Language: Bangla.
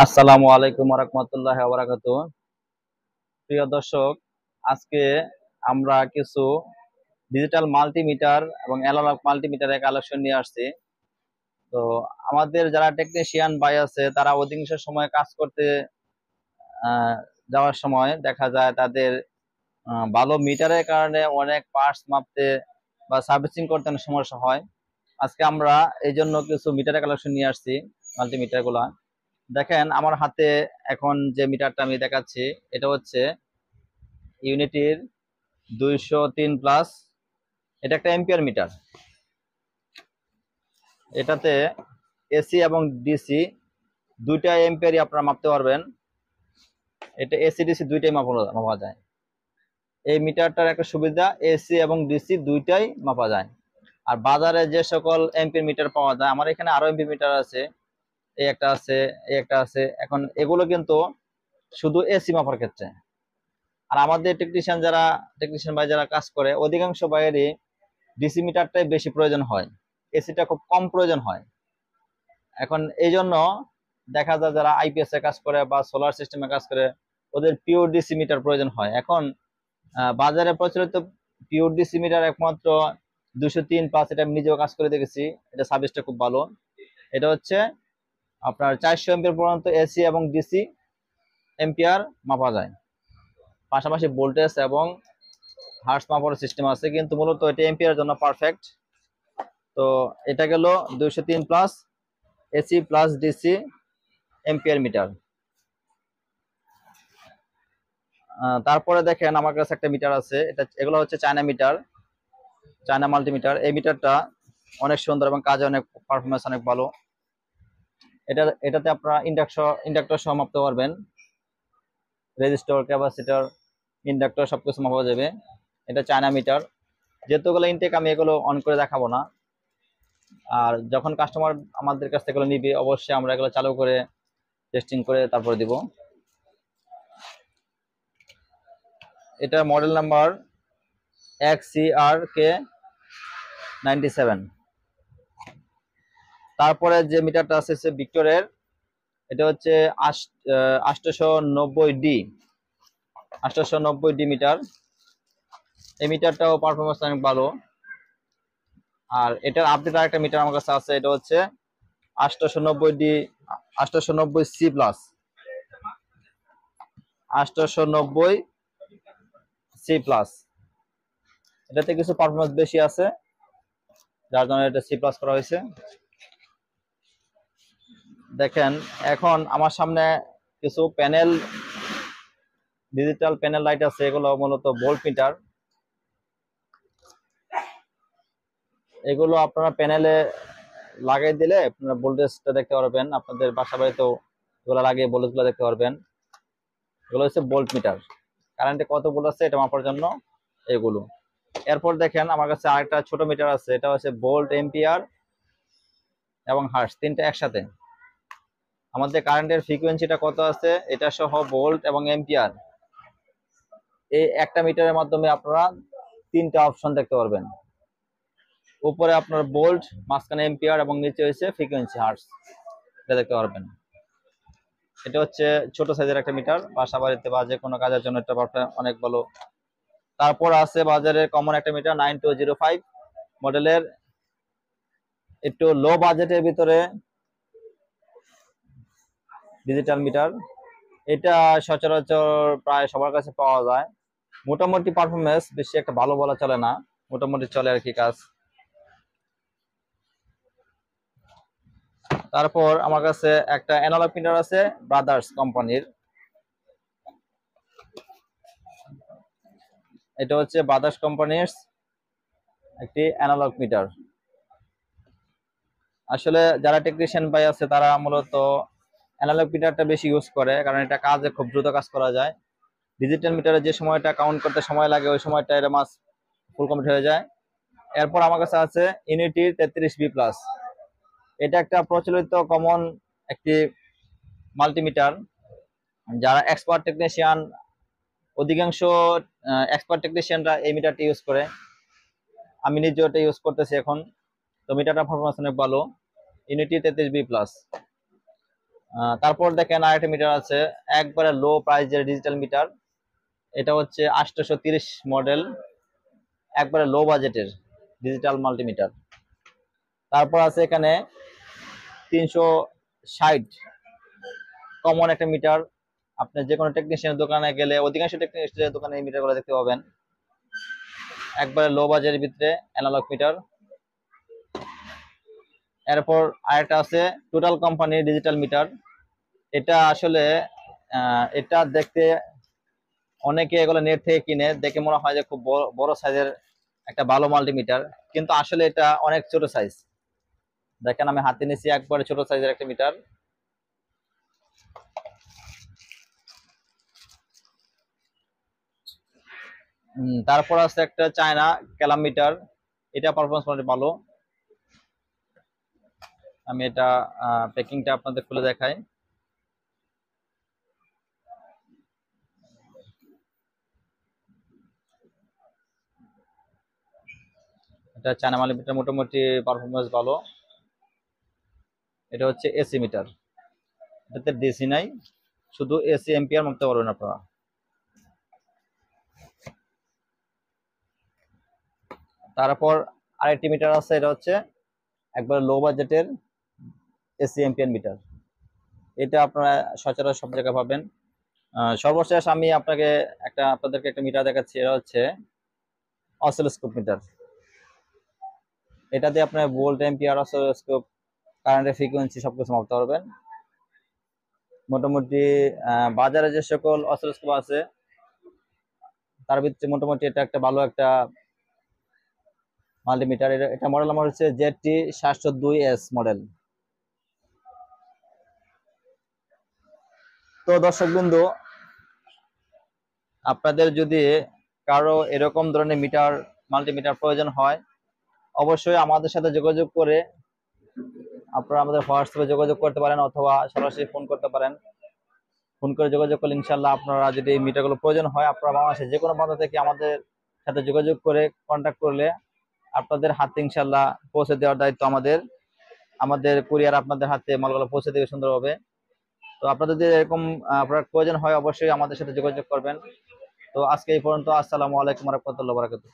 আসসালামু আলাইকুম ওয়া রাহমাতুল্লাহি ওয়া বারাকাতুহু। প্রিয় দর্শক, আজকে আমরা কিছু ডিজিটাল মাল্টিমিটার এবং অ্যানালগ মাল্টিমিটারের কালেকশন নিয়ে আসছি। তো আমাদের যারা টেকনিশিয়ান ভাই আছে তারা অধিকাংশ সময় কাজ করতে আহ, যাওয়ার সময় দেখা যায় তাদের ভালো মিটারের কারণে অনেক পার্টস মাপতে বা সার্ভিসিং করতে অনেক সমস্যা হয়। আজকে আমরা এই জন্য কিছু মিটারের কালেকশন নিয়ে আসছি, মাল্টিমিটার গুলা। দেখেন আমার হাতে এখন যে মিটারটা আমি দেখাচ্ছি, এটা হচ্ছে ইউনিটির 203 প্লাস। এটা একটা এম্পিয়ার মিটার। এটাতে এসি এবং ডিসি দুইটা এম্পিয়ারই আপনারা মাপতে পারবেন। এটা এসি ডিসি দুইটাই মাপা যায়। এই মিটারটার একটা সুবিধা, এসি এবং ডিসি দুইটাই মাপা যায়। আর বাজারে যে সকল এম্পিয়ার মিটার পাওয়া যায়, আমার এখানে আরো এম্পিয়ার মিটার আছে, এই একটা আছে, এই একটা আছে। এখন এগুলো কিন্তু শুধু এসি মাপার ক্ষেত্রে। আর আমাদের টেকনিশিয়ান ভাই যারা কাজ করে, অধিকাংশ বাইরে ডিসি মিটারটাই বেশি প্রয়োজন হয়, এসিটা খুব কম প্রয়োজন হয়। এখন এই জন্য দেখা যায় যারা আইপিএস এ কাজ করে বা সোলার সিস্টেমে কাজ করে, ওদের পিওর ডিসি মিটার প্রয়োজন হয়। এখন বাজারে প্রচলিত পিওর ডিসি মিটার একমাত্র 203 প্লাস। এটা আমি নিজেও কাজ করে দেখেছি, এটা সার্ভিসটা খুব ভালো। এটা হচ্ছে আপনার 400 এম্পিয়ার পর্যন্ত এসি এবং ডিসি এম্পিয়ার মাপা যায়। পাশাপাশি ভোল্টেজ এবং হার্স মাপার সিস্টেম আছে, কিন্তু মূলত এটা এম্পিয়ার জন্য পারফেক্ট। তো এটা গেল 203 plus AC plus DC ampere metre. তারপরে দেখেন আমার কাছে একটা মিটার আছে, এগুলো হচ্ছে চায়না মিটার, চায়না মাল্টিমিটার। এই মিটারটা অনেক সুন্দর এবং কাজে অনেক পারফরমেন্স অনেক ভালো। এটাতে আপনারা ইন্ডাক্টর সহ মাপতে পারবেন, রেজিস্টর, ক্যাপাসিটর, ইন্ডাক্টর সবকিছু মাপা যাবে। এটা চায়না মিটার। যেহেতু এগুলো ইনটেক, আমি এগুলো অন করে দেখাবো না। আর যখন কাস্টমার আমাদের কাছ থেকে এগুলো নিবে, অবশ্যই আমরা এগুলো চালু করে টেস্টিং করে তারপরে দিব। এটা মডেল নাম্বার XCRK97। তারপরে যে মিটারটা আছে সে ভিক্টরের, এটা হচ্ছে 890D। 890D metre. এই মিটারটাও পারফরমেন্স অনেক ভালো। আর এটার আপডেট আরেকটা মিটার আমার কাছে আছে, এটা হচ্ছে 890D, 890C plus, 890C plus. এটাতে কিছু পারফরমেন্স বেশি আছে, যার জন্য এটা সি প্লাস করা হয়েছে। দেখেন এখন আমার সামনে কিছু প্যানেল, ডিজিটাল প্যানেল লাইট আছে, এগুলো মূলত ভোল্ট মিটার। এগুলো আপনারা প্যানেলে লাগাই দিলে আপনারা ভোল্টেজটা দেখতে পারবেন, আপনাদের বাসা বাড়িতেও এগুলো লাগিয়ে ভোল্টেজগুলো দেখতে পারবেন। এগুলো হচ্ছে ভোল্ট মিটার, কারেন্টে কত ভোল্ট আছে এটা মাপার জন্য এগুলো। এরপর দেখেন আমার কাছে আরেকটা ছোট মিটার আছে, এটা হচ্ছে ভোল্ট, এম্পিয়ার এবং হার্টজ তিনটা একসাথে। আমাদের কারেন্টের ফ্রিকোয়েন্সিটা কত আছে এটা সহ ভোল্ট এবং এম্পিয়ার, এই একটা মিটারের মাধ্যমে আপনারা তিনটা অপশন দেখতে পারবেন। উপরে আপনার ভোল্ট, মাঝখানে এম্পিয়ার এবং নিচে হচ্ছে ফ্রিকোয়েন্সি হার্টজ, এটা দেখতে পারবেন। এটা হচ্ছে ছোট সাইজের একটা মিটার, বাসা বাড়িতে বা যে কোনো কাজের জন্য এটা অনেক ভালো। তারপর আছে বাজারের কমন একটা মিটার 9205 মডেলের, একটু লো বাজেটের ভিতরে ডিজিটাল মিটার। এটা সচরাচর প্রায় সবার কাছে পাওয়া যায়। মোটামুটি পারফরমেন্স, বেশি একটা ভালো বলা চলে না, মোটামুটি চলে আর কি কাজ। তারপর আমার কাছে একটা অ্যানালগ মিটার আছে ব্রাদার্স কোম্পানির। এটা হচ্ছে ব্রাদার্স কোম্পানির একটি অ্যানালগ মিটার। আসলে যারা টেকনিশিয়ান ভাই আছে তারা মূলত অ্যানালগ মিটারটা বেশি ইউজ করে, কারণ এটা কাজে খুব দ্রুত কাজ করা যায়। ডিজিটাল মিটারে যে সময়টা কাউন্ট করতে সময় লাগে, ওই সময়টা এটা মাস ফুল কমপ্লিট হয়ে যায়। এরপর আমার কাছে আছে ইউনিটি 33B প্লাস। এটা একটা প্রচলিত কমন একটি মাল্টিমিটার। যারা এক্সপার্ট টেকনিশিয়ান, অধিকাংশ এক্সপার্ট টেকনিশিয়ানরা এই মিটারটি ইউজ করে। আমি নিজেও এটা ইউজ করতেছি এখন। তো মিটারটা পারফরমেন্স অনেক ভালো, ইউনিটি 33B প্লাস। তারপর দেখেন আরেকটা মিটার আছে, একবারে লো প্রাইজের ডিজিটাল মিটার। এটা হচ্ছে 830 মডেল, একবারে লো বাজেটের ডিজিটাল মাল্টিমিটার। তারপর আছে এখানে 360 কমন একটা মিটার। আপনি যে কোনো টেকনিশিয়ানের দোকানে গেলে অধিকাংশ টেকনিশিয়ানের দোকানে এই মিটারগুলো দেখতে পাবেন, একবারে লো বাজেটের ভিতরে অ্যানালগ মিটার। এরপর আরেকটা আছে টোটাল কোম্পানির ডিজিটাল মিটার। এটা আসলে এটা দেখতে অনেকে এগুলো নেট থেকে কিনে দেখে মনে হয় যে খুব বড় সাইজের একটা ভালো মাল্টিমিটার, কিন্তু আসলে এটা অনেক ছোট সাইজ। দেখেন আমি হাতে নিয়েছি একবারে ছোট সাইজের একটা মিটার। তারপর আছে একটা চায়না ক্যালাম মিটার, এটা পারফরমেন্স মোটামুটি ভালো। আমি এটা প্যাকিংটা আপনাদের খুলে দেখাই। এটা চায়না মাল্টিমিটার, মোটামুটি পারফরমেন্স ভালো। এটা হচ্ছে এসি মিটার, এটাতে ডিসি নাই, শুধু এসি এম্পিয়ার মাপতে পারবেন আপনারা। তারপর আরেকটি মিটার আছে, এটা হচ্ছে একবার লো বাজেটের এসি এম্পিয়ার মিটার। এটা আপনারা সচরাচর সব জায়গায় পাবেন। সর্বশেষ আমি আপনাদেরকে একটা মিটার দেখাচ্ছি, এটা হচ্ছে অসিলোস্কোপ মিটার। এটা দিয়ে আপনার ভোল্ট, এম্পিয়ার, অসিলোস্কোপ, কারেন্টের ফ্রিকোয়েন্সি সবকিছু মাপতে পারবেন। মোটামুটি বাজারে যে সকল অসিলোস্কোপ আছে তার ভিতরে মোটামুটি এটা একটা ভালো একটা মাল্টিমিটার। এটা মডেল নাম্বার হচ্ছে ZT702S মডেল। তো দর্শক বিন্দু, আপনাদের যদি কারো এরকম ধরনের মাল্টিমিটার প্রয়োজন হয়, অবশ্যই আমাদের সাথে যোগাযোগ করে আপনারা আমাদের হোয়াটসঅ্যাপে যোগাযোগ করতে পারেন, অথবা সরাসরি ফোন করতে পারেন। ফোন করে যোগাযোগ করলে ইনশাল্লাহ আপনারা যদি এই মিটারগুলো প্রয়োজন হয়, আপনারা বাংলাদেশের যে কোনো প্রান্ত থেকে আমাদের সাথে যোগাযোগ করে কন্ট্যাক্ট করলে আপনাদের হাতে ইনশাল্লাহ পৌঁছে দেওয়ার দায়িত্ব আমাদের। আমাদের কুরিয়ার আপনাদের হাতে মালগুলো পৌঁছে দেবে সুন্দরভাবে। তো আপনাদের যদি এরকম প্রোডাক্ট প্রয়োজন হয়, অবশ্যই আমাদের সাথে যোগাযোগ করবেন। তো আজকে এই পর্যন্ত। আসসালামু আলাইকুম ওয়া রাহমাতুল্লাহি ওয়া বারাকাতুহু।